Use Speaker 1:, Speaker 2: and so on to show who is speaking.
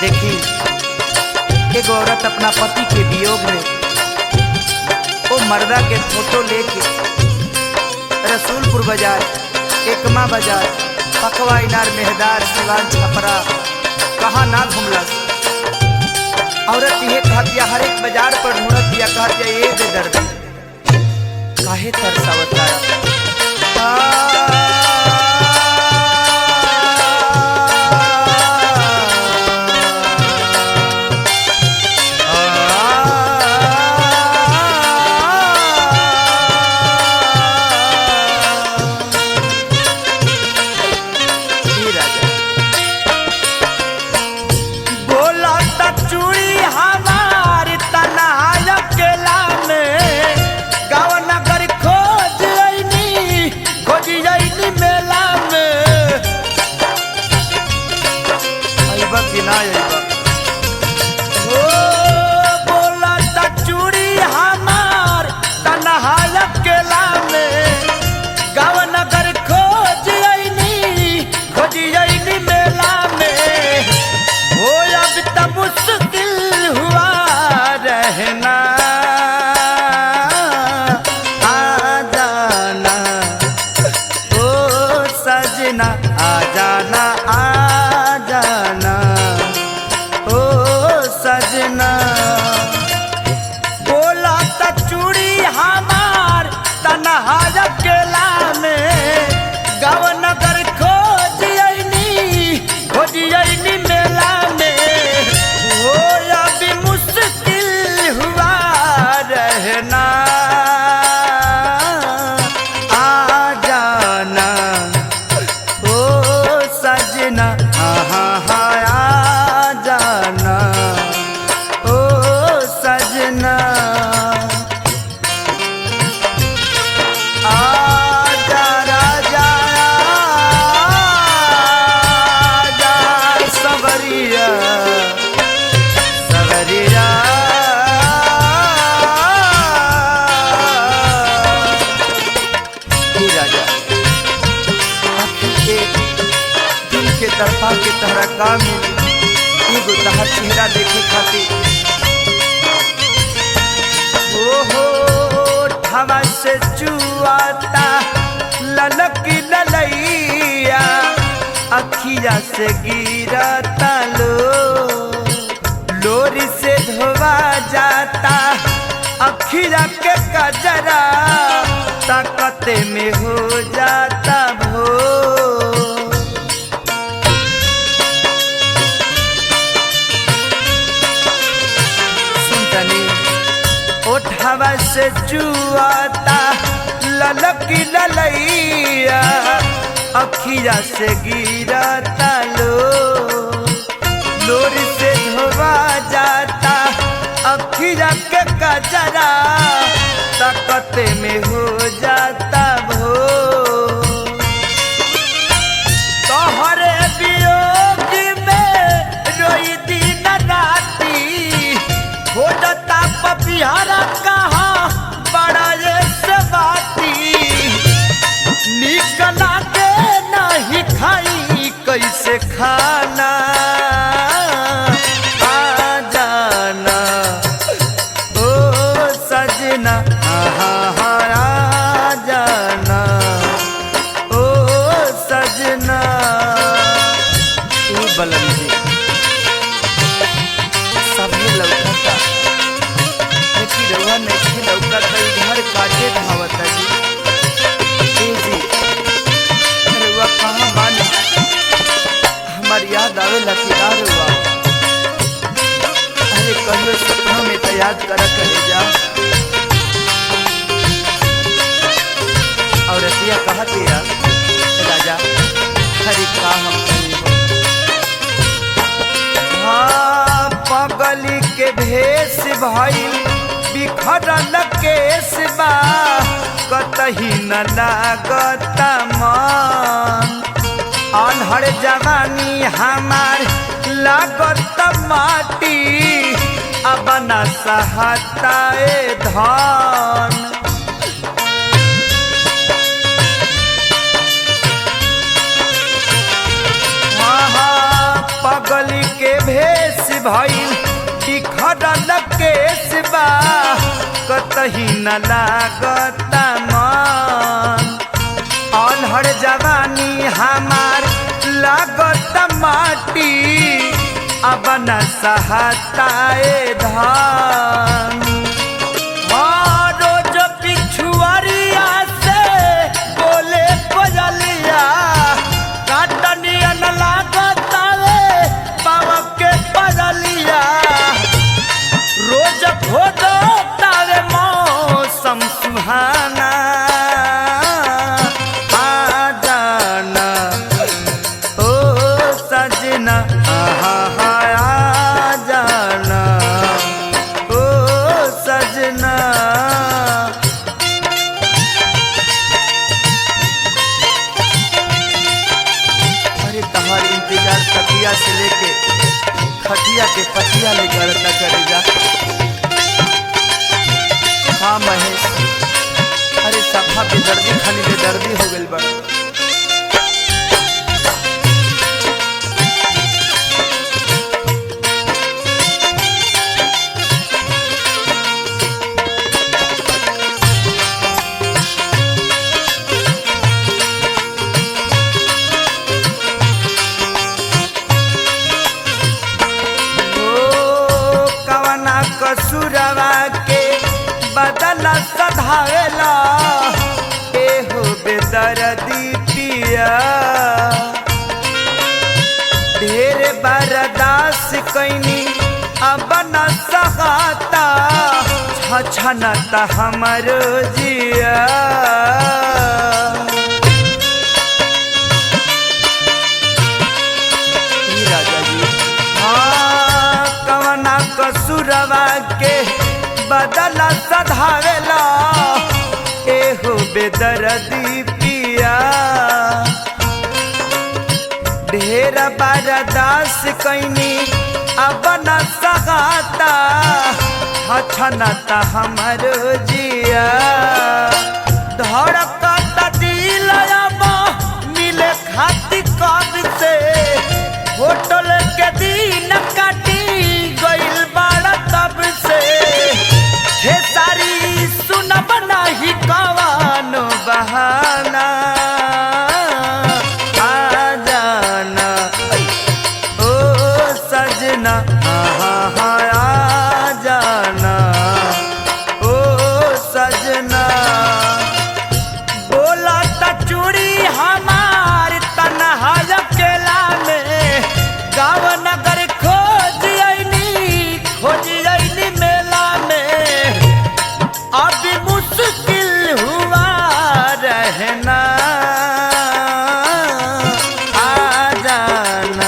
Speaker 1: देखी एक औरत अपना पति के वियोग में वो मर्दा के फोटो लेके रसूलपुर बाजार, एकमा बाजार, पकवा इनार, मेहदार, सिवान, छपरा कहाँ ना घूमलस। औरत ये कहतिया हर एक बाजार पर ढूंढत दिया, कहतिया ये दे दर्द काहे तरसावता तरफा के तहरा काम एगो तहर चेहरा देखे खातिर हो ढावा से जुआता ललक ललैया, अखिया से गिरता लोरी से धोवा जाता अखिया के कजरा, ताकत में हो जाता भो। हवा से जुआता ललक ललैया, अखिया से गिरता लोरी से धोवा जाता अखिया के कजरा, ताकत में हो जाता भो। तोहरे वियोग में रोई दिन राती, हो जाता पपियारा कैसे खाना आ जाना ओ सजना, आ जाना ओ सजना। बलम जी सभी लौकता लेकिन रउआ नहीं लौकता, घर काटे धावता जी रउआ कहाँ बानी हमार याद आवे लकीदार हुआ। अरे कहियो सपनों में तो याद करा करे जा। और रतिया कहती है राजा हरी का हम हाँ पगली के भेष भइल बिखरल केस बा, कतही न लागता मन, अनहर जवानी हमार लागत माटी, अब न सहता धन। पगली के भेष भइल बिखरल केस बा कतही न लागता मन अनहर जवानी हमार लागत माटी अब न सहताए धान रोज पिछुआरिया से बोले कोयलिया काटनिया न लागता पाव के पजलिया रोज खोदो तारे मौसम सुहाना खटिया से लेके खटिया के पटिया ले गड़ता करेगा। हाँ महेश, अरे सफा बेदर्दी खाली बेदर्दी हो गई बड़ा। कसुरवा के बदला सधावेला एहो बेदर्दी पिया ढेर बर्दाश्त कैनी अब न सहाता छछनता हमर जिया राजा जी कवना कसुरवा के बदला सधावेला एहो बेदर्दी पिया ढेर बर्दाश्त कैनी अब न सहाता छछनता हमर जिया धड़कता दिल अब मिले खाती कब से होटल के दिन काटी गइल बाड़ा तब से खेसारी सुनब नाही कवान बहाना आ जाना ओ सजना हाँ हाँ